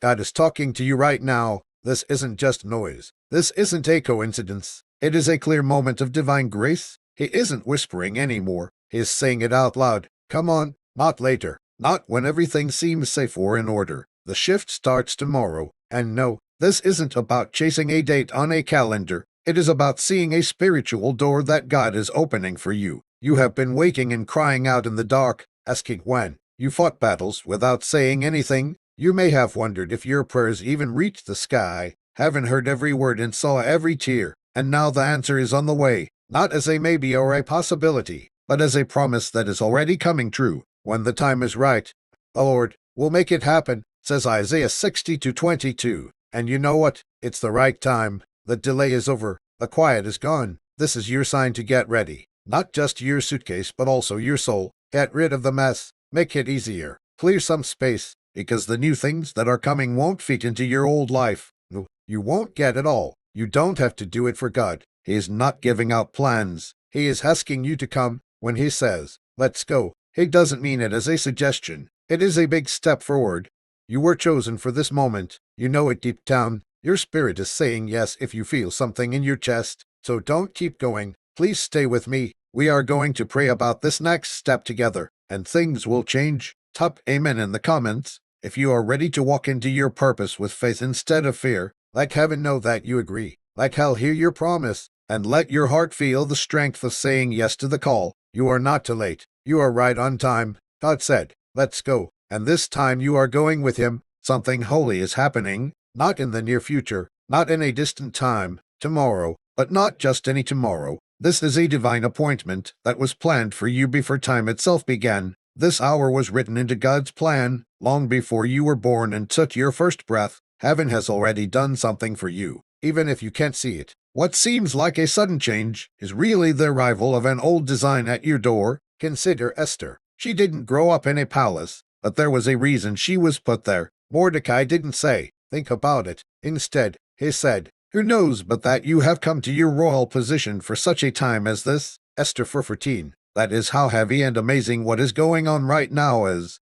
God is talking to you right now. This isn't just noise. This isn't a coincidence. It is a clear moment of divine grace. He isn't whispering anymore. He is saying it out loud. Come on, not later. Not when everything seems safe or in order. The shift starts tomorrow. And no, this isn't about chasing a date on a calendar. It is about seeing a spiritual door that God is opening for you. You have been waiting and crying out in the dark, asking when. You fought battles without saying anything. You may have wondered if your prayers even reached the sky, haven't heard every word and saw every tear. And now the answer is on the way, not as a maybe or a possibility, but as a promise that is already coming true. When the time is right, the Lord will make it happen, says Isaiah 60:22. And you know what? It's the right time. The delay is over. The quiet is gone. This is your sign to get ready. Not just your suitcase, but also your soul. Get rid of the mess. Make it easier. Clear some space, because the new things that are coming won't fit into your old life. No, you won't get it all. You don't have to do it for God. He is not giving out plans. He is asking you to come. When he says, let's go, he doesn't mean it as a suggestion. It is a big step forward. You were chosen for this moment. You know it deep down. Your spirit is saying yes if you feel something in your chest. So don't keep going. Please stay with me. We are going to pray about this next step together, and things will change. Type amen in the comments if you are ready to walk into your purpose with faith instead of fear. Let heaven know that you agree. Let hell hear your promise, and let your heart feel the strength of saying yes to the call. You are not too late. You are right on time. God said, let's go. And this time you are going with him. Something holy is happening, not in the near future, not in a distant time, tomorrow, but not just any tomorrow. This is a divine appointment that was planned for you before time itself began. This hour was written into God's plan long before you were born and took your first breath. Heaven has already done something for you, even if you can't see it. What seems like a sudden change is really the arrival of an old design at your door. Consider Esther. She didn't grow up in a palace, but there was a reason she was put there. Mordecai didn't say, think about it. Instead, he said, who knows but that you have come to your royal position for such a time as this? Esther 4:14. That is how heavy and amazing what is going on right now is.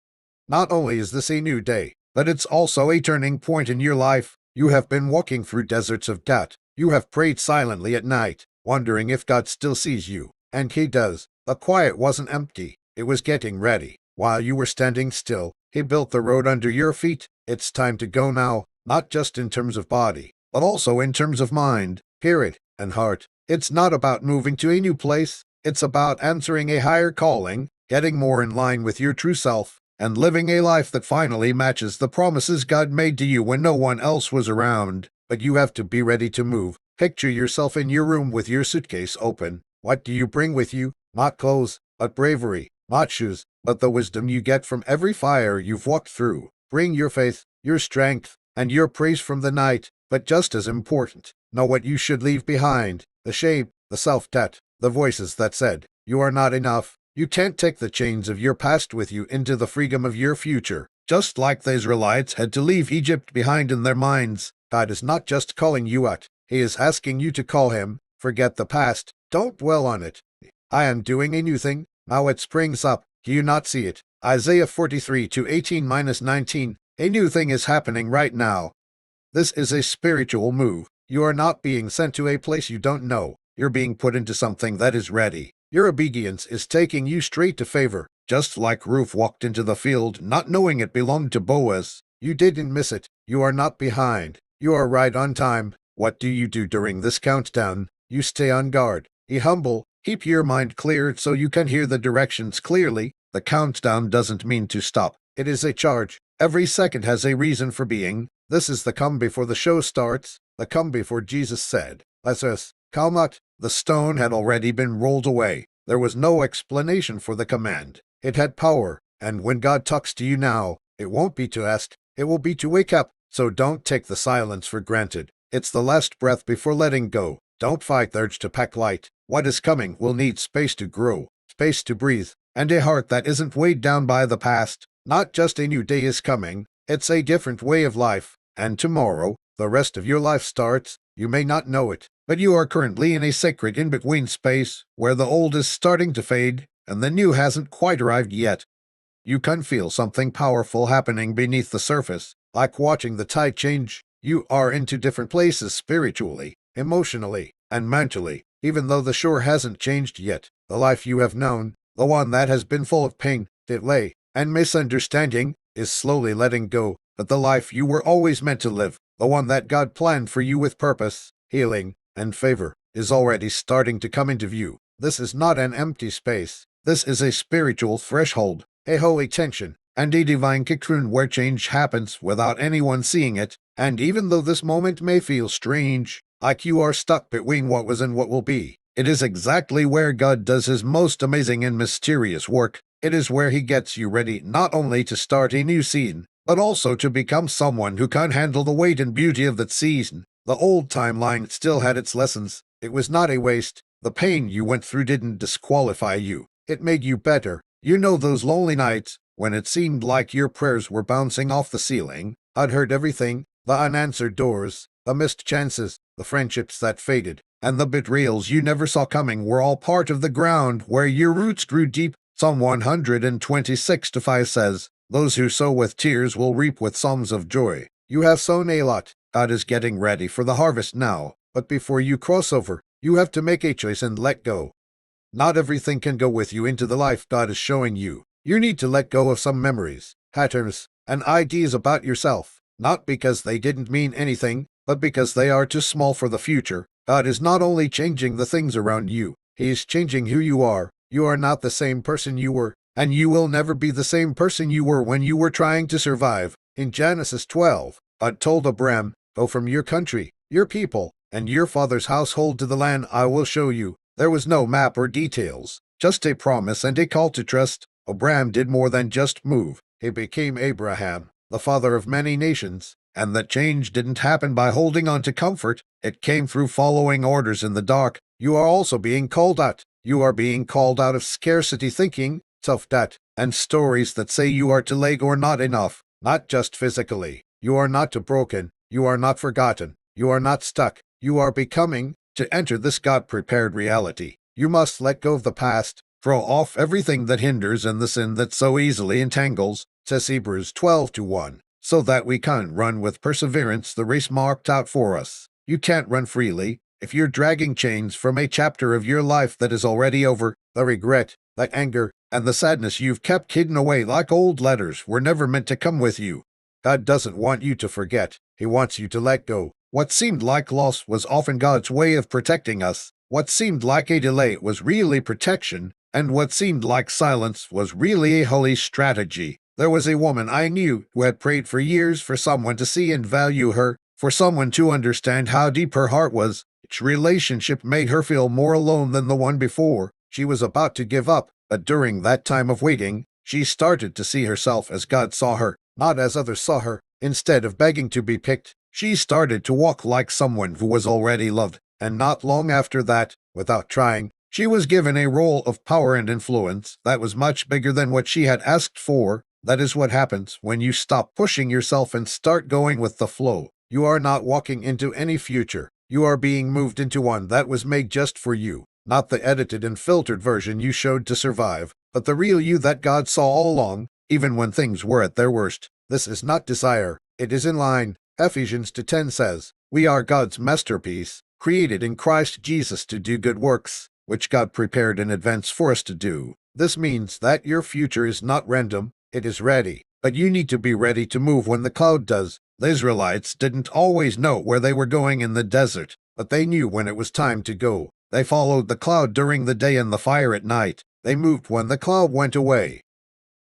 Not only is this a new day, but it's also a turning point in your life. You have been walking through deserts of doubt. You have prayed silently at night, wondering if God still sees you. And he does. The quiet wasn't empty. It was getting ready. While you were standing still, he built the road under your feet. It's time to go now, not just in terms of body, but also in terms of mind, spirit, and heart. It's not about moving to a new place. It's about answering a higher calling, getting more in line with your true self, and living a life that finally matches the promises God made to you when no one else was around. But you have to be ready to move. Picture yourself in your room with your suitcase open. What do you bring with you? Not clothes, but bravery. Not shoes, but the wisdom you get from every fire you've walked through. Bring your faith, your strength, and your praise from the night. But just as important, know what you should leave behind. The shame, the self-doubt, the voices that said, you are not enough. You can't take the chains of your past with you into the freedom of your future. Just like the Israelites had to leave Egypt behind in their minds, God is not just calling you out. He is asking you to call him. Forget the past. Don't dwell on it. I am doing a new thing. Now it springs up. Do you not see it? Isaiah 43:18-19. A new thing is happening right now. This is a spiritual move. You are not being sent to a place you don't know. You're being put into something that is ready. Your obedience is taking you straight to favor. Just like Ruth walked into the field not knowing it belonged to Boaz. You didn't miss it. You are not behind. You are right on time. What do you do during this countdown? You stay on guard. Be humble. Keep your mind clear so you can hear the directions clearly. The countdown doesn't mean to stop. It is a charge. Every second has a reason for being. This is the come before the show starts. The come before Jesus said, Lazarus, come out. The stone had already been rolled away. There was no explanation for the command. It had power. And when God talks to you now, it won't be to ask. It will be to wake up. So don't take the silence for granted. It's the last breath before letting go. Don't fight the urge to pack light. What is coming will need space to grow, space to breathe, and a heart that isn't weighed down by the past. Not just a new day is coming, it's a different way of life. And tomorrow, the rest of your life starts. You may not know it, but you are currently in a sacred in-between space where the old is starting to fade and the new hasn't quite arrived yet. You can feel something powerful happening beneath the surface. like watching the tide change. You are into different places spiritually, emotionally, and mentally, even though the shore hasn't changed yet. The life you have known, the one that has been full of pain, delay, and misunderstanding, is slowly letting go. But the life you were always meant to live, the one that God planned for you with purpose, healing, and favor, is already starting to come into view. This is not an empty space. This is a spiritual threshold, a holy tension, and a divine cocoon where change happens without anyone seeing it. And even though this moment may feel strange, like you are stuck between what was and what will be, it is exactly where God does his most amazing and mysterious work. It is where he gets you ready not only to start a new scene, but also to become someone who can handle the weight and beauty of that season. The old timeline still had its lessons. It was not a waste. The pain you went through didn't disqualify you. It made you better. You know those lonely nights when it seemed like your prayers were bouncing off the ceiling? I'd heard everything. The unanswered doors, the missed chances, the friendships that faded, and the betrayals you never saw coming were all part of the ground where your roots grew deep. Psalm 126:5 says, "Those who sow with tears will reap with songs of joy." You have sown a lot. God is getting ready for the harvest now. But before you cross over, you have to make a choice and let go. Not everything can go with you into the life God is showing you. You need to let go of some memories, patterns, and ideas about yourself, not because they didn't mean anything, but because they are too small for the future. God is not only changing the things around you, he is changing who you are. You are not the same person you were, and you will never be the same person you were when you were trying to survive. In Genesis 12, God told Abram, "Go from your country, your people, and your father's household to the land I will show you." There was no map or details, just a promise and a call to trust. Abram did more than just move. He became Abraham, the father of many nations. And that change didn't happen by holding on to comfort. It came through following orders in the dark. You are also being called out. You are being called out of scarcity thinking, self-doubt, and stories that say you are too late or not enough. Not just physically. You are not too broken. You are not forgotten. You are not stuck. You are becoming to enter this God-prepared reality. You must let go of the past, throw off everything that hinders and the sin that so easily entangles, says Hebrews 12:1, so that we can run with perseverance the race marked out for us. You can't run freely if you're dragging chains from a chapter of your life that is already over. The regret, the anger, and the sadness you've kept hidden away like old letters were never meant to come with you. God doesn't want you to forget. He wants you to let go. What seemed like loss was often God's way of protecting us. What seemed like a delay was really protection, and what seemed like silence was really a holy strategy. There was a woman I knew who had prayed for years for someone to see and value her, for someone to understand how deep her heart was. Each relationship made her feel more alone than the one before. She was about to give up, but during that time of waiting, she started to see herself as God saw her, not as others saw her. Instead of begging to be picked, she started to walk like someone who was already loved, and not long after that, without trying, she was given a role of power and influence that was much bigger than what she had asked for. That is what happens when you stop pushing yourself and start going with the flow. You are not walking into any future. You are being moved into one that was made just for you, not the edited and filtered version you showed to survive, but the real you that God saw all along, even when things were at their worst. This is not desire. It is in line. Ephesians 2:10 says, "We are God's masterpiece, created in Christ Jesus to do good works, which God prepared in advance for us to do." This means that your future is not random, it is ready. But you need to be ready to move when the cloud does. The Israelites didn't always know where they were going in the desert, but they knew when it was time to go. They followed the cloud during the day and the fire at night. They moved when the cloud went away.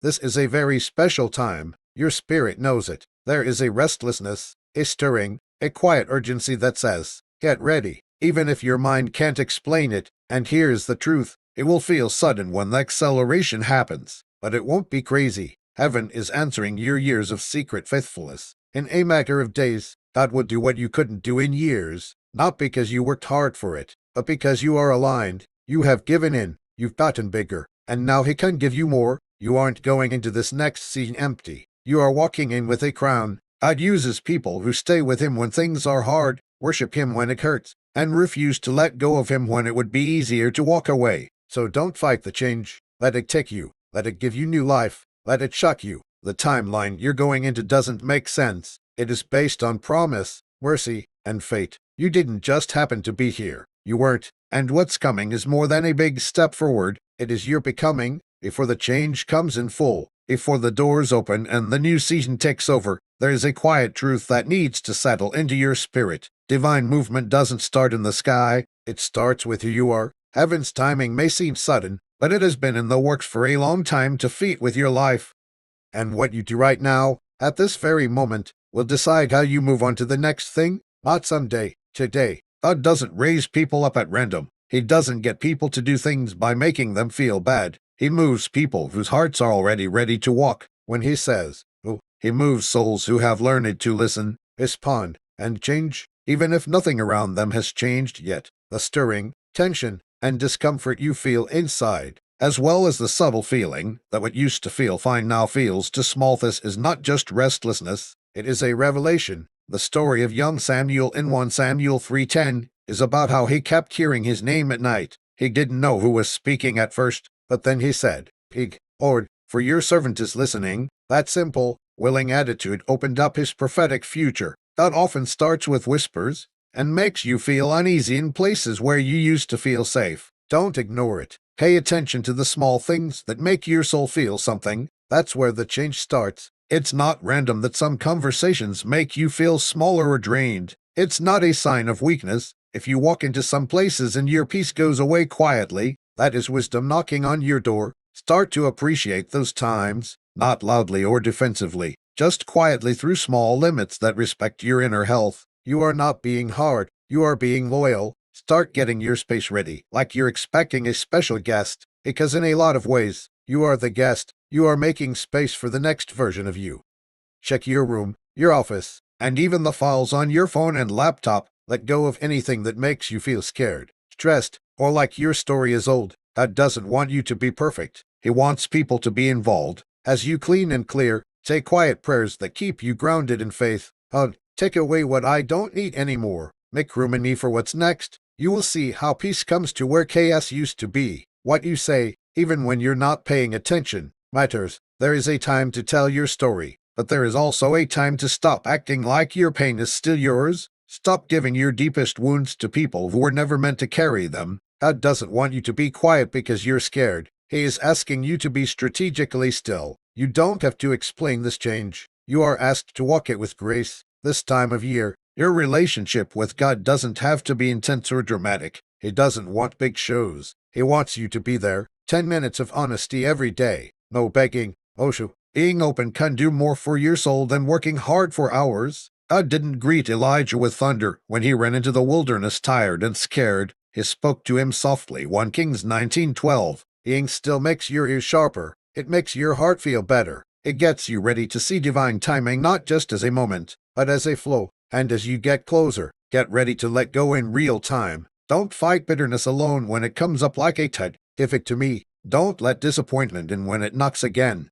This is a very special time. Your spirit knows it. There is a restlessness, a stirring, a quiet urgency that says, "Get ready," even if your mind can't explain it. And here's the truth. It will feel sudden when the acceleration happens, but it won't be crazy. Heaven is answering your years of secret faithfulness. In a matter of days, God will do what you couldn't do in years, not because you worked hard for it, but because you are aligned. You have given in, you've gotten bigger, and now he can give you more. You aren't going into this next season empty. You are walking in with a crown. God uses people who stay with him when things are hard, worship him when it hurts, and refuse to let go of him when it would be easier to walk away. So don't fight the change. Let it take you. Let it give you new life. Let it shock you. The timeline you're going into doesn't make sense. It is based on promise, mercy, and fate. You didn't just happen to be here. You weren't. And what's coming is more than a big step forward. It is your becoming, before the change comes in full, before the doors open and the new season takes over. There is a quiet truth that needs to settle into your spirit. Divine movement doesn't start in the sky. It starts with who you are. Heaven's timing may seem sudden, but it has been in the works for a long time to fit with your life. And what you do right now, at this very moment, will decide how you move on to the next thing. Not someday, today. God doesn't raise people up at random. He doesn't get people to do things by making them feel bad. He moves people whose hearts are already ready to walk. When he says, oh, he moves souls who have learned to listen, respond, and change, even if nothing around them has changed yet. The stirring, tension, and discomfort you feel inside, as well as the subtle feeling that what used to feel fine now feels too small. This is not just restlessness, it is a revelation. The story of young Samuel in 1 Samuel 3:10 is about how he kept hearing his name at night. He didn't know who was speaking at first, but then he said, "Pig, Lord, for your servant is listening." That simple, willing attitude opened up his prophetic future. God often starts with whispers and makes you feel uneasy in places where you used to feel safe. Don't ignore it. Pay attention to the small things that make your soul feel something. That's where the change starts. It's not random that some conversations make you feel smaller or drained. It's not a sign of weakness. If you walk into some places and your peace goes away quietly, that is wisdom knocking on your door. Start to appreciate those times, not loudly or defensively, just quietly through small limits that respect your inner health. You are not being hard. You are being loyal. Start getting your space ready, like you're expecting a special guest, because in a lot of ways, you are the guest. You are making space for the next version of you. Check your room, your office, and even the files on your phone and laptop. Let go of anything that makes you feel scared, stressed, or like your story is old. God doesn't want you to be perfect. He wants people to be involved. As you clean and clear, say quiet prayers that keep you grounded in faith. Take away what I don't need anymore. Make room in me for what's next. You will see how peace comes to where chaos used to be. What you say, even when you're not paying attention, matters. There is a time to tell your story, but there is also a time to stop acting like your pain is still yours. Stop giving your deepest wounds to people who were never meant to carry them. God doesn't want you to be quiet because you're scared. He is asking you to be strategically still. You don't have to explain this change. You are asked to walk it with grace. This time of year, your relationship with God doesn't have to be intense or dramatic. He doesn't want big shows. He wants you to be there. 10 minutes of honesty every day. No begging. Being open can do more for your soul than working hard for hours. God didn't greet Elijah with thunder when he ran into the wilderness tired and scared. He spoke to him softly. 1 Kings 19:12. Being still makes your ears sharper. It makes your heart feel better. It gets you ready to see divine timing not just as a moment, but as a flow. And as you get closer, get ready to let go in real time. Don't fight bitterness alone when it comes up like a tide. Give it to me. Don't let disappointment in when it knocks again.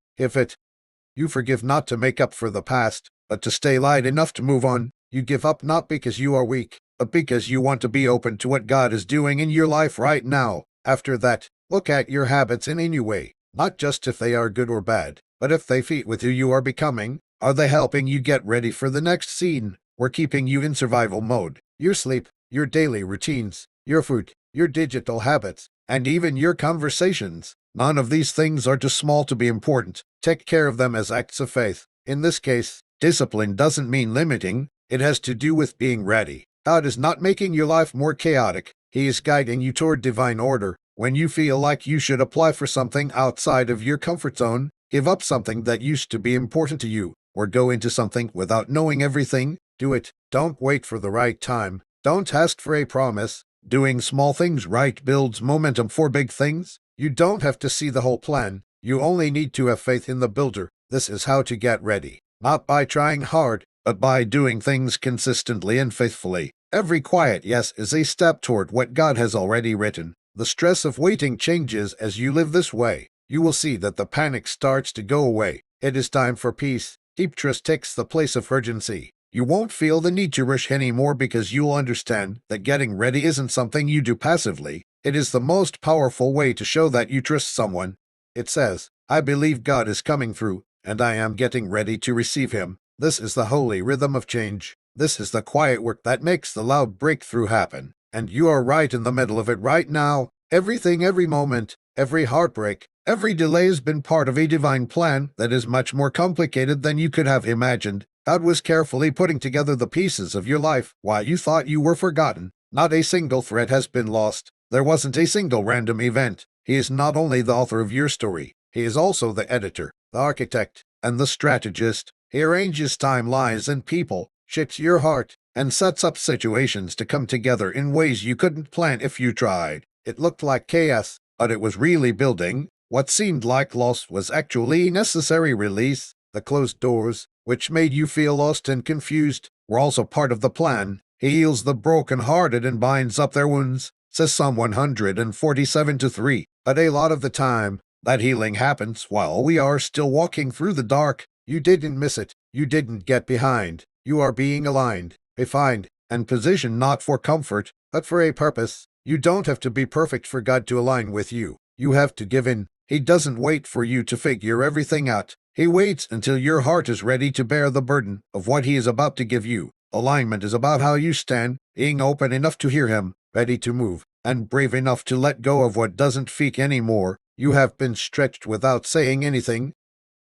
You forgive not to make up for the past, but to stay light enough to move on. You give up not because you are weak, but because you want to be open to what God is doing in your life right now. After that, look at your habits in a new way, not just if they are good or bad, but if they fit with who you are becoming. Are they helping you get ready for the next scene, or keeping you in survival mode? Your sleep, your daily routines, your food, your digital habits, and even your conversations. None of these things are too small to be important. Take care of them as acts of faith. In this case, discipline doesn't mean limiting. It has to do with being ready. God is not making your life more chaotic. He is guiding you toward divine order. When you feel like you should apply for something outside of your comfort zone, give up something that used to be important to you, or go into something without knowing everything. Do it. Don't wait for the right time. Don't ask for a promise. Doing small things right builds momentum for big things. You don't have to see the whole plan. You only need to have faith in the builder. This is how to get ready. Not by trying hard, but by doing things consistently and faithfully. Every quiet yes is a step toward what God has already written. The stress of waiting changes as you live this way. You will see that the panic starts to go away. It is time for peace. Deep trust takes the place of urgency. You won't feel the need to rush anymore because you'll understand that getting ready isn't something you do passively. It is the most powerful way to show that you trust someone. It says, I believe God is coming through, and I am getting ready to receive him. This is the holy rhythm of change. This is the quiet work that makes the loud breakthrough happen. And you are right in the middle of it right now. Everything, every moment, every heartbreak, every delay has been part of a divine plan that is much more complicated than you could have imagined. God was carefully putting together the pieces of your life while you thought you were forgotten. Not a single thread has been lost. There wasn't a single random event. He is not only the author of your story, he is also the editor, the architect, and the strategist. He arranges timelines and people, shapes your heart, and sets up situations to come together in ways you couldn't plan if you tried. It looked like chaos, but it was really building. What seemed like loss was actually necessary release. The closed doors, which made you feel lost and confused, were also part of the plan. He heals the broken-hearted and binds up their wounds, says Psalm 147:3. But a lot of the time, that healing happens while we are still walking through the dark. You didn't miss it. You didn't get behind. You are being aligned, refined, and positioned not for comfort, but for a purpose. You don't have to be perfect for God to align with you. You have to give in. He doesn't wait for you to figure everything out. He waits until your heart is ready to bear the burden of what he is about to give you. Alignment is about how you stand, being open enough to hear him, ready to move, and brave enough to let go of what doesn't fit anymore. You have been stretched without saying anything.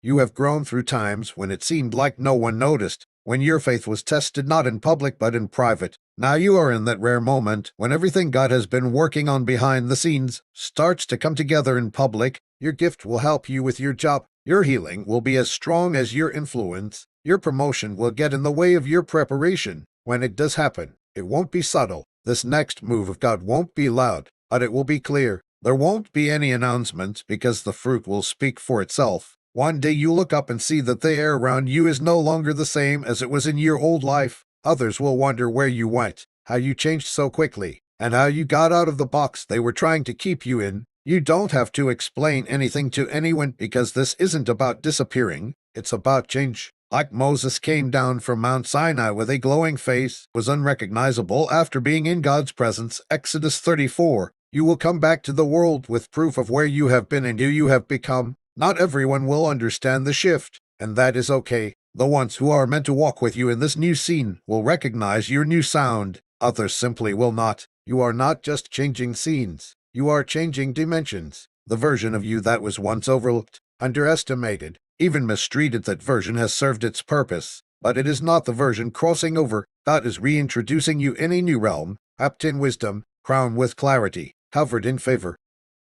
You have grown through times when it seemed like no one noticed, when your faith was tested not in public but in private. Now you are in that rare moment when everything God has been working on behind the scenes starts to come together in public. Your gift will help you with your job. Your healing will be as strong as your influence. Your promotion will get in the way of your preparation. When it does happen, it won't be subtle. This next move of God won't be loud, but it will be clear. There won't be any announcements because the fruit will speak for itself. One day you look up and see that the air around you is no longer the same as it was in your old life. Others will wonder where you went, how you changed so quickly, and how you got out of the box they were trying to keep you in. You don't have to explain anything to anyone because this isn't about disappearing. It's about change. Like Moses came down from Mount Sinai with a glowing face, was unrecognizable after being in God's presence, Exodus 34. You will come back to the world with proof of where you have been and who you have become. Not everyone will understand the shift, and that is okay. The ones who are meant to walk with you in this new scene will recognize your new sound. Others simply will not. You are not just changing scenes. You are changing dimensions. The version of you that was once overlooked, underestimated, even mistreated, that version has served its purpose. But it is not the version crossing over. God is reintroducing you in a new realm, wrapped in wisdom, crowned with clarity, covered in favor.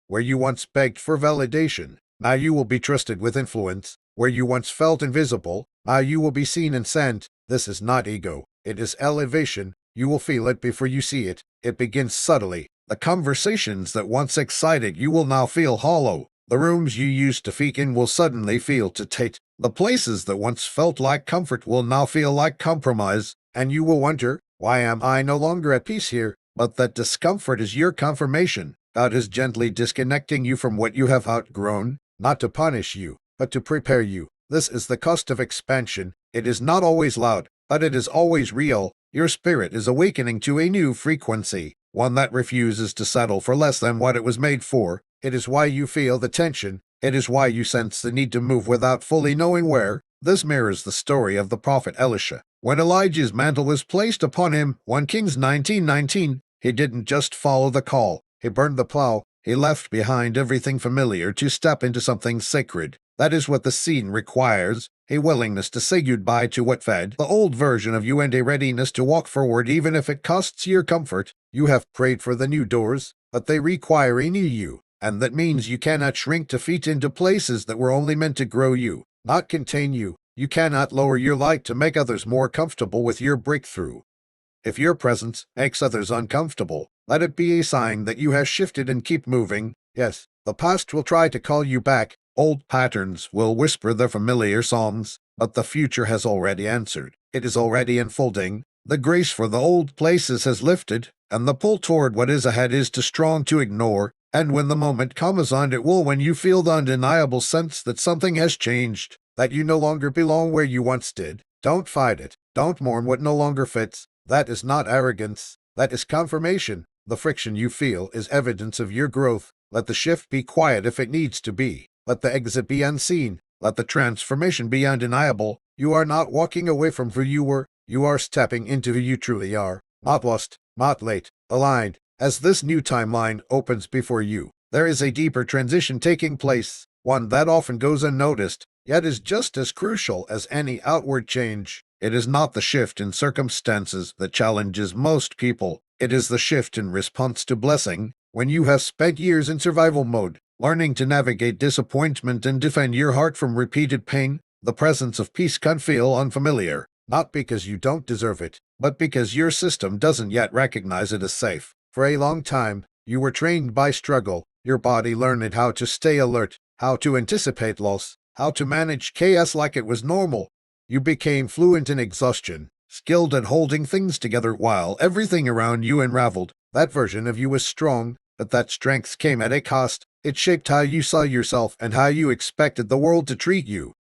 Where you once begged for validation, now you will be trusted with influence. Where you once felt invisible, now you will be seen and sent. This is not ego. It is elevation. You will feel it before you see it. It begins subtly. The conversations that once excited you will now feel hollow. The rooms you used to speak in will suddenly feel too tight. The places that once felt like comfort will now feel like compromise. And you will wonder, why am I no longer at peace here? But that discomfort is your confirmation. God is gently disconnecting you from what you have outgrown, not to punish you, but to prepare you. This is the cost of expansion. It is not always loud, but it is always real. Your spirit is awakening to a new frequency, one that refuses to settle for less than what it was made for. It is why you feel the tension. It is why you sense the need to move without fully knowing where. This mirrors the story of the prophet Elisha. When Elijah's mantle was placed upon him, 1 Kings 19:19, he didn't just follow the call. He burned the plow. He left behind everything familiar to step into something sacred. That is what the scene requires, a willingness to say goodbye to what fed the old version of you and a readiness to walk forward even if it costs your comfort. You have prayed for the new doors, but they require a new you, and that means you cannot shrink to fit into places that were only meant to grow you, not contain you. You cannot lower your light to make others more comfortable with your breakthrough. If your presence makes others uncomfortable, let it be a sign that you have shifted and keep moving. Yes, the past will try to call you back. Old patterns will whisper their familiar songs, but the future has already answered. It is already unfolding. The grace for the old places has lifted, and the pull toward what is ahead is too strong to ignore. And when the moment comes on, it will, when you feel the undeniable sense that something has changed, that you no longer belong where you once did. Don't fight it. Don't mourn what no longer fits. That is not arrogance. That is confirmation. The friction you feel is evidence of your growth. Let the shift be quiet if it needs to be. Let the exit be unseen. Let the transformation be undeniable. You are not walking away from who you were. You are stepping into who you truly are. Not lost, not late, aligned. As this new timeline opens before you, there is a deeper transition taking place, one that often goes unnoticed, yet is just as crucial as any outward change. It is not the shift in circumstances that challenges most people. It is the shift in response to blessing. When you have spent years in survival mode, learning to navigate disappointment and defend your heart from repeated pain, the presence of peace can feel unfamiliar, not because you don't deserve it, but because your system doesn't yet recognize it as safe. For a long time, you were trained by struggle. Your body learned how to stay alert, how to anticipate loss, how to manage chaos like it was normal. You became fluent in exhaustion, skilled at holding things together while everything around you unraveled. That version of you was strong, but that strength came at a cost. It shaped how you saw yourself and how you expected the world to treat you.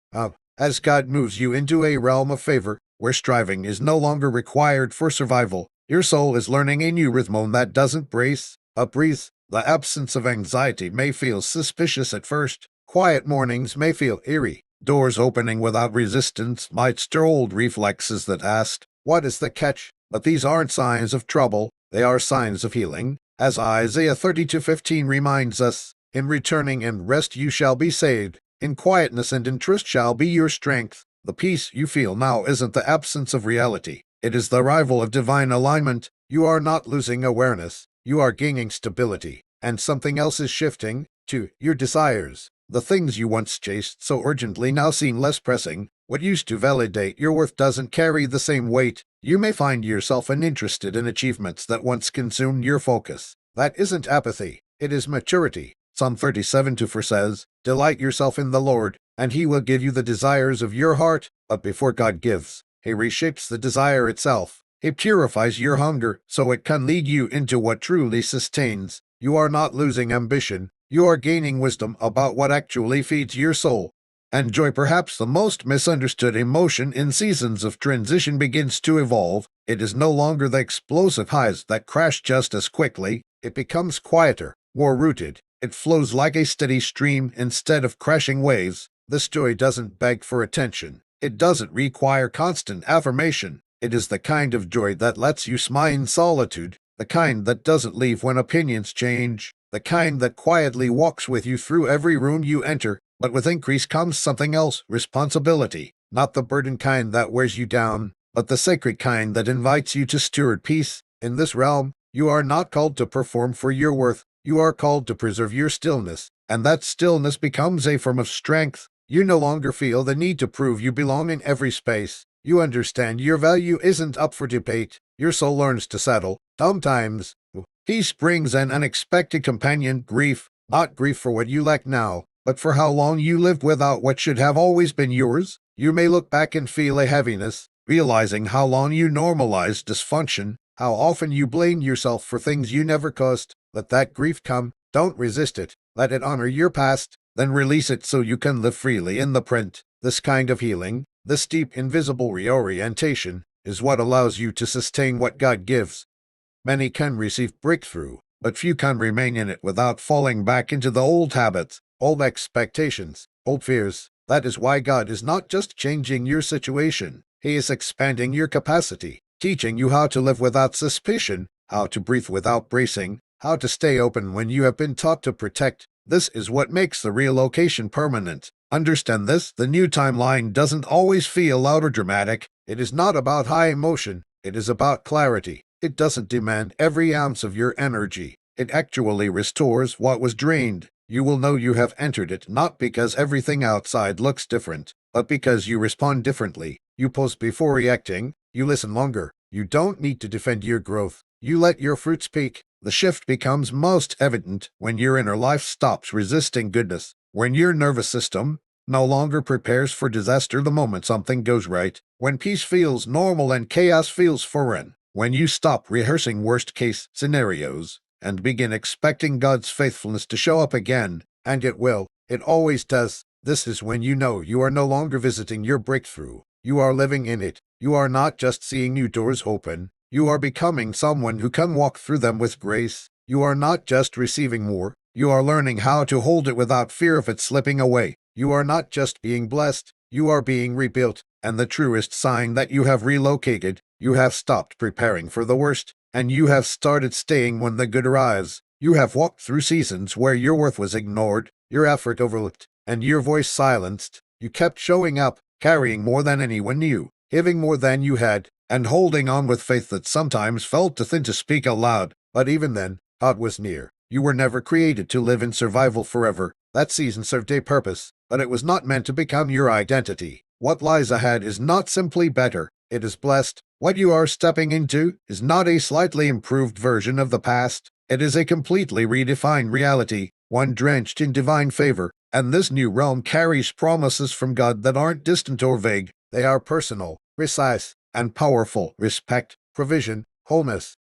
As God moves you into a realm of favor, where striving is no longer required for survival, your soul is learning a new rhythm that doesn't brace, but breathes. The absence of anxiety may feel suspicious at first. Quiet mornings may feel eerie. Doors opening without resistance might stir old reflexes that asked, "What is the catch?" But these aren't signs of trouble. They are signs of healing. As Isaiah 32:15 reminds us, "In returning and rest you shall be saved. In quietness and in trust shall be your strength." The peace you feel now isn't the absence of reality. It is the arrival of divine alignment. You are not losing awareness. You are gaining stability. And something else is shifting, too. Your desires. The things you once chased so urgently now seem less pressing. What used to validate your worth doesn't carry the same weight. You may find yourself uninterested in achievements that once consumed your focus. That isn't apathy. It is maturity. Psalm 37:4 says, "Delight yourself in the Lord, and he will give you the desires of your heart." But before God gives, he reshapes the desire itself. He purifies your hunger so it can lead you into what truly sustains. You are not losing ambition. You are gaining wisdom about what actually feeds your soul. And joy, perhaps the most misunderstood emotion in seasons of transition, begins to evolve. It is no longer the explosive highs that crash just as quickly. It becomes quieter, more rooted. It flows like a steady stream instead of crashing waves. This joy doesn't beg for attention. It doesn't require constant affirmation. It is the kind of joy that lets you smile in solitude, the kind that doesn't leave when opinions change, the kind that quietly walks with you through every room you enter. But with increase comes something else, responsibility. Not the burden kind that wears you down, but the sacred kind that invites you to steward peace. In this realm, you are not called to perform for your worth. You are called to preserve your stillness, and that stillness becomes a form of strength. You no longer feel the need to prove you belong in every space. You understand your value isn't up for debate. Your soul learns to settle. Sometimes, peace brings an unexpected companion, grief. Not grief for what you lack now, but for how long you lived without what should have always been yours. You may look back and feel a heaviness, realizing how long you normalized dysfunction, how often you blamed yourself for things you never caused. Let that grief come. Don't resist it. Let it honor your past, then release it so you can live freely in the present. This kind of healing, this deep invisible reorientation, is what allows you to sustain what God gives. Many can receive breakthrough, but few can remain in it without falling back into the old habits, old expectations, old fears. That is why God is not just changing your situation. He is expanding your capacity, teaching you how to live without suspicion, how to breathe without bracing, how to stay open when you have been taught to protect. This is what makes the relocation permanent. Understand this: the new timeline doesn't always feel loud or dramatic. It is not about high emotion. It is about clarity. It doesn't demand every ounce of your energy. It actually restores what was drained. You will know you have entered it not because everything outside looks different, but because you respond differently. You pause before reacting. You listen longer. You don't need to defend your growth. You let your fruit speak. The shift becomes most evident when your inner life stops resisting goodness, when your nervous system no longer prepares for disaster the moment something goes right, when peace feels normal and chaos feels foreign, when you stop rehearsing worst-case scenarios and begin expecting God's faithfulness to show up again. And it will. It always does. This is when you know you are no longer visiting your breakthrough. You are living in it. You are not just seeing new doors open. You are becoming someone who can walk through them with grace. You are not just receiving more. You are learning how to hold it without fear of it slipping away. You are not just being blessed, you are being rebuilt, and the truest sign that you have relocated, you have stopped preparing for the worst, and you have started staying when the good arrives. You have walked through seasons where your worth was ignored, your effort overlooked, and your voice silenced. You kept showing up, carrying more than anyone knew, giving more than you had, and holding on with faith that sometimes felt too thin to speak aloud. But even then, God was near. You were never created to live in survival forever. That season served a purpose, but it was not meant to become your identity. What lies ahead is not simply better, it is blessed. What you are stepping into is not a slightly improved version of the past. It is a completely redefined reality, one drenched in divine favor. And this new realm carries promises from God that aren't distant or vague. They are personal, precise, and powerful. Respect, provision, wholeness,